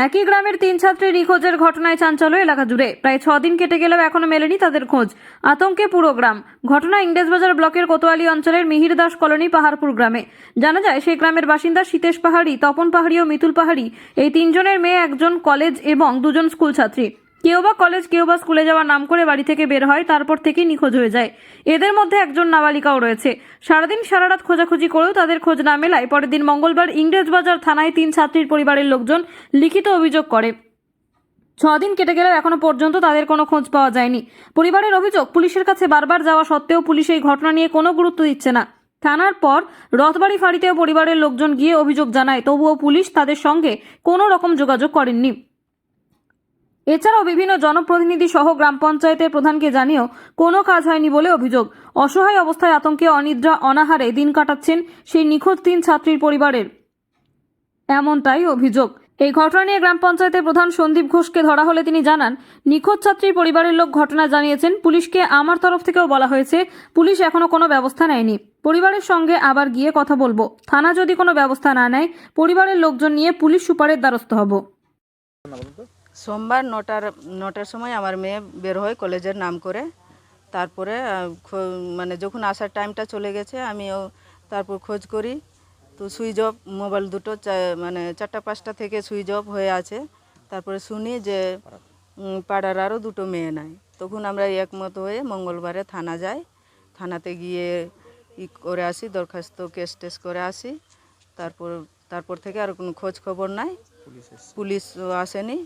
একই গ্রামের তিন ছাত্রীর নিখোঁজের ঘটনায় চাঞ্চল্য এলাকা জুড়ে। প্রায় 6 দিন কেটে গেলেও এখনো মেলেনি তাদের খোঁজ। আতঙ্কে পুরো গ্রাম। ঘটনা ইংরেজবাজার ব্লকের কোতোয়ালি অঞ্চলের মিহির দাস কলোনি পাহাড়পুর গ্রামে। জানা যায় সেই গ্রামের বাসিন্দা সীতেশ পাহাড়ি, তপন পাহাড়ি ও মিতুল পাহাড়ি এই তিনজনের মেয়ে, একজন কলেজ এবং দুজন স্কুল ছাত্রী। কেউ বা কলেজ, কেউ বা স্কুলে যাওয়ার নাম করে বাড়ি থেকে বের হয়, তারপর থেকেই নিখোঁজ হয়ে যায়। এদের মধ্যে একজন নাবালিকাও রয়েছে। সারাদিন সারারাত খোঁজাখুঁজি করেও তাদের খোঁজ না মেলায় পরের দিন মঙ্গলবার ইংরেজবাজার থানায় তিন ছাত্রীর পরিবারের লোকজন লিখিত অভিযোগ করে। 6 দিন কেটে গেলেও এখনো পর্যন্ত তাদের কোনো খোঁজ পাওয়া যায়নি। পরিবারের অভিযোগ, পুলিশের কাছে বারবার যাওয়া সত্ত্বেও পুলিশ এই ঘটনা নিয়ে কোনো গুরুত্ব দিচ্ছে না। থানার পর রথবাড়ি ফাঁড়িতেও পরিবারের লোকজন গিয়ে অভিযোগ জানায়, তবুও পুলিশ তাদের সঙ্গে কোনো রকম যোগাযোগ করেননি। এছাড়াও বিভিন্ন জনপ্রতিনিধি সহ গ্রাম পঞ্চায়েতের প্রধানকে জানিয়েও কোনো কাজ হয়নি বলে অভিযোগ। অসহায় অবস্থায় আতঙ্কে অনিদ্রা অনাহারে দিন কাটাচ্ছেন সেই নিখোঁজ তিন ছাত্রীর পরিবারের, এমনটাই অভিযোগ। এই ঘটনা নিয়ে গ্রাম পঞ্চায়েতের প্রধান সন্দীপ ঘোষকে ধরা হলে তিনি জানান, নিখোঁজ ছাত্রীর পরিবারের লোক ঘটনা জানিয়েছেন পুলিশকে। আমার তরফ থেকেও বলা হয়েছে, পুলিশ এখনো কোনো ব্যবস্থা নেয়নি। পরিবারের সঙ্গে আবার গিয়ে কথা বলবো। থানা যদি কোনো ব্যবস্থা না নেয়, পরিবারের লোকজন নিয়ে পুলিশ সুপারের দ্বারস্থ হব। সোমবার নটার সময় আমার মেয়ে বের হয় কলেজের নাম করে। তারপরে মানে যখন আসার টাইমটা চলে গেছে, আমিও তারপর খোঁজ করি, তো সুইচ অফ, মোবাইল দুটো মানে 4টা-5টা থেকে সুইচ অফ হয়ে আছে। তারপরে শুনি যে পাড়ার আরও দুটো মেয়ে নাই। তখন আমরা একমত হয়ে মঙ্গলবারে থানা যাই। থানাতে গিয়ে করে আসি, দরখাস্ত কেস টেস করে আসি। তারপর থেকে আর কোনো খোঁজ খবর নাই। পুলিশ আসেনি,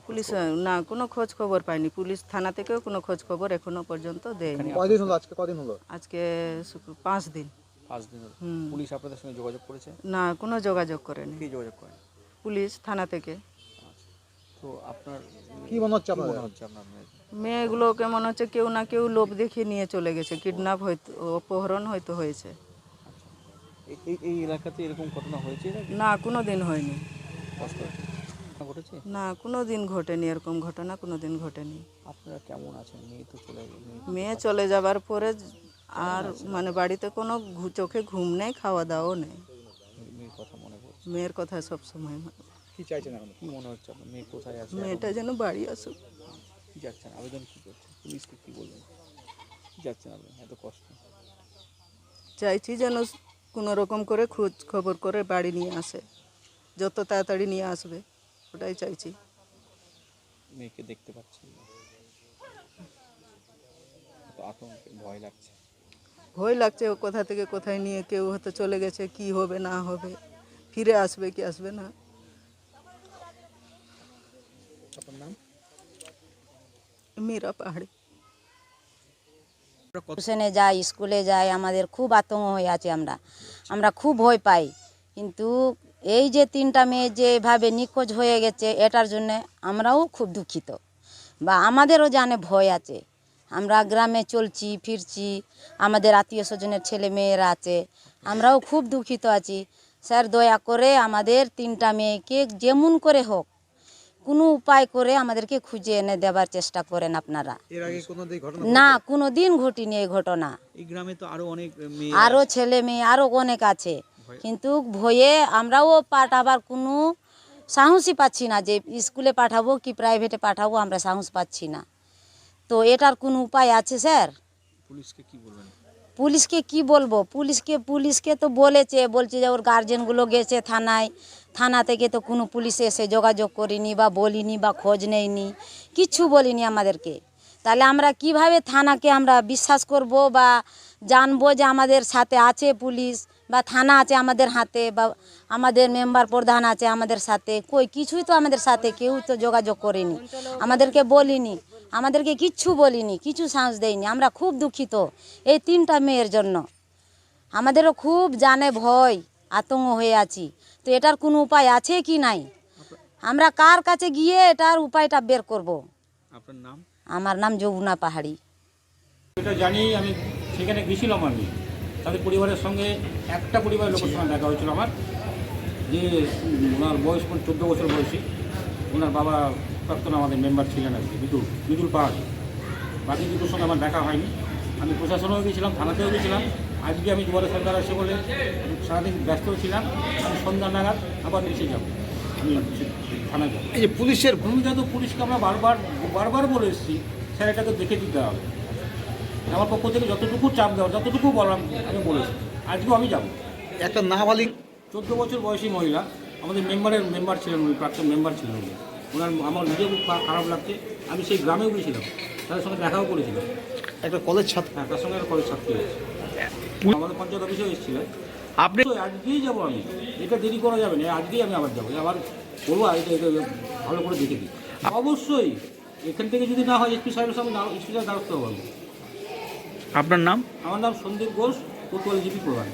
পুলিশ না কোনো খোঁজ খবর পাইনি। পুলিশ থানা থেকেও কোনো খোঁজ খবর এখনো পর্যন্ত দেয়নি। কদিন হলো? আজকে 5 দিন। 5 দিন হলো। পুলিশ আপনাদের সঙ্গে যোগাযোগ করেছে? না, কোনো যোগাযোগ করেনি। কি যোগাযোগ করেন? পুলিশ থানা থেকে। তো আপনার কি মনে হচ্ছে আপনার মেয়েগুলোকে মনে হচ্ছে কেউ না কেউ লোভ দেখিয়ে নিয়ে চলে গেছে, কিডন্যাপ হয়তো, অপহরণ হয়তো হয়েছে। এই এলাকাতে এরকম ঘটনা হয়েছে? না, কোনো দিন হয়নি। ঘটেছে না, কোনো দিন ঘটেনি, এরকম ঘটনা কোনো দিন ঘটেনি। আপনারা কেমন আছেন? মেয়ে চলে যাবার পরে আর মানে বাড়িতে কোনো চোখে ঘুম নেই, খাওয়া দাওয়াও নেই। মেয়ের কথা মনে পড়ছে? মেয়ের কথা সবসময়। কি চাইছেন এখন? কি মনে হচ্ছে আপনার মেয়ে কোথায় আছে? মেয়েটা যেন বাড়ি আসুক। কি যাচ্ছেন? আবেদন কি করছেন? পুলিশকে কি বলবেন? কি যাচ্ছেন আপনি? এত কষ্ট চাইছি যেন কোনো রকম করে খোঁজ খবর করে বাড়ি নিয়ে আসে, যত তাড়াতাড়ি নিয়ে আসবে, ওটাই চাইছি। মেয়েকে দেখতে পাচ্ছি, আতঙ্কে ভয় লাগছে। ভয় লাগছে, ও কোথা থেকে কোথায় নিয়ে কেউ হয়তো চলে গেছে, কি হবে না হবে, ফিরে আসবে কি আসবে না। আপনার নাম? মীরা পাহাড়ি। টিউশনে যাই, স্কুলে যাই, আমাদের খুব আতঙ্ক হয়ে আছে। আমরা খুব ভয় পাই। কিন্তু এই যে 3টা মেয়ে যে এভাবে নিখোঁজ হয়ে গেছে, এটার জন্য আমরাও খুব দুঃখিত, বা আমাদেরও জানে ভয় আছে। আমরা গ্রামে চলছি ফিরছি, আমাদের আত্মীয় স্বজনের ছেলে মেয়েরা আছে, আমরাও খুব দুঃখিত আছি। স্যার, দয়া করে আমাদের 3টা মেয়েকে যেমন করে হোক কোনো উপায় করে আমাদেরকে খুঁজে এনে দেওয়ার চেষ্টা করেন আপনারা। এর আগে কোনো ঘটনা? না, কোনো দিন ঘটেনি এই ঘটনা। এই গ্রামে তো আরো অনেক মেয়ে, আরও ছেলে মেয়ে আরও অনেক আছে, কিন্তু ভয়ে আমরাও পাঠাবার কোনো সাহসই পাচ্ছি না, যে স্কুলে পাঠাবো কি প্রাইভেটে পাঠাবো, আমরা সাহস পাচ্ছি না। তো এটার কোনো উপায় আছে স্যার? পুলিশকে কি বলবেন? পুলিশকে কি বলবো? পুলিশকে তো বলছে যে ওর গার্জেনগুলো গেছে থানায়, থানা থেকে তো কোনো পুলিশ এসে যোগাযোগ করিনি বা বলিনি বা খোঁজ নেয়নি, কিচ্ছু বলিনি আমাদেরকে। তাহলে আমরা কিভাবে থানাকে আমরা বিশ্বাস করব বা জানবো যে আমাদের সাথে আছে পুলিশ বা থানা আছে আমাদের হাতে, বা আমাদের মেম্বার প্রধান আছে আমাদের সাথে? কিছুই তো আমাদের সাথে কেউ তো যোগাযোগ করেনি, আমাদেরকে বলিনি, আমাদেরকে কিচ্ছু বলিনি, কিছু সাহস দেয়নি। আমরা খুব দুঃখিত এই 3টা মেয়ের জন্য। আমাদেরও খুব জানে ভয়, আতঙ্ক হয়ে আছি। তো এটার কোনো উপায় আছে কি নাই? আমরা কার কাছে গিয়ে এটার উপায়টা বের করব? আপনার নাম? আমার নাম যমুনা পাহাড়ি। এটা জানি, আমি সেখানে গেছিলাম। আমি তাদের পরিবারের সঙ্গে, একটা পরিবারের লোকের সঙ্গে দেখা হয়েছিল আমার, যে ওনার বয়স 14 বছর বয়সী। ওনার বাবা প্রাক্তন আমাদের মেম্বার ছিলেন আর কি, মিতুল পাহাড়ি। বাকি দুটোর সঙ্গে আমার দেখা হয়নি। আমি প্রশাসনেও গেছিলাম, থানাতেও গেছিলাম। আজকে আমি দুবারে সরকার এসে বলে সারাদিন ব্যস্ত ছিলাম, আমি সন্ধ্যা নাগাদ আবার এসে যাব। আমি থানায় যাবো। এই যে পুলিশের ভূমিকা তো পুলিশকে আমরা বারবার বলে এসেছি, স্যার এটাকে দেখে দিতে হবে। আমার পক্ষ থেকে যতটুকু চাপ দেওয়া, যতটুকু বললাম আমি বলেছি, আজকেও আমি যাবো। একটা নাবালিক 14 বছর বয়সী মহিলা, আমাদের মেম্বার ছিলেন উনি, প্রাক্তন মেম্বার ছিলেন উনি। ওনার আমার নিজেও খুব খারাপ লাগছে। আমি সেই গ্রামেও গিয়েছিলাম, তাদের সঙ্গে দেখাও করেছিলাম। একটা কলেজ ছাত্র, হ্যাঁ, তার সঙ্গে একটা কলেজ ছাত্রী আছে, আমাদের পঞ্চায়েত অফিসেও এসেছিলেন। আপনি তো আজকেই যাবো আমি, এটা দেরি করা যাবে না, আজকেই আমি আবার যাবো, আবার বলবো এটা ভালো করে দেখে দিই। অবশ্যই এখান থেকে যদি না হয় এসপি সাহেবের সঙ্গে এসপি সাহেব দ্বারস্থ হবো আমি। আপনার নাম? আমার নাম সন্দীপ ঘোষ, কোতোয়ালি জিপি প্রধান।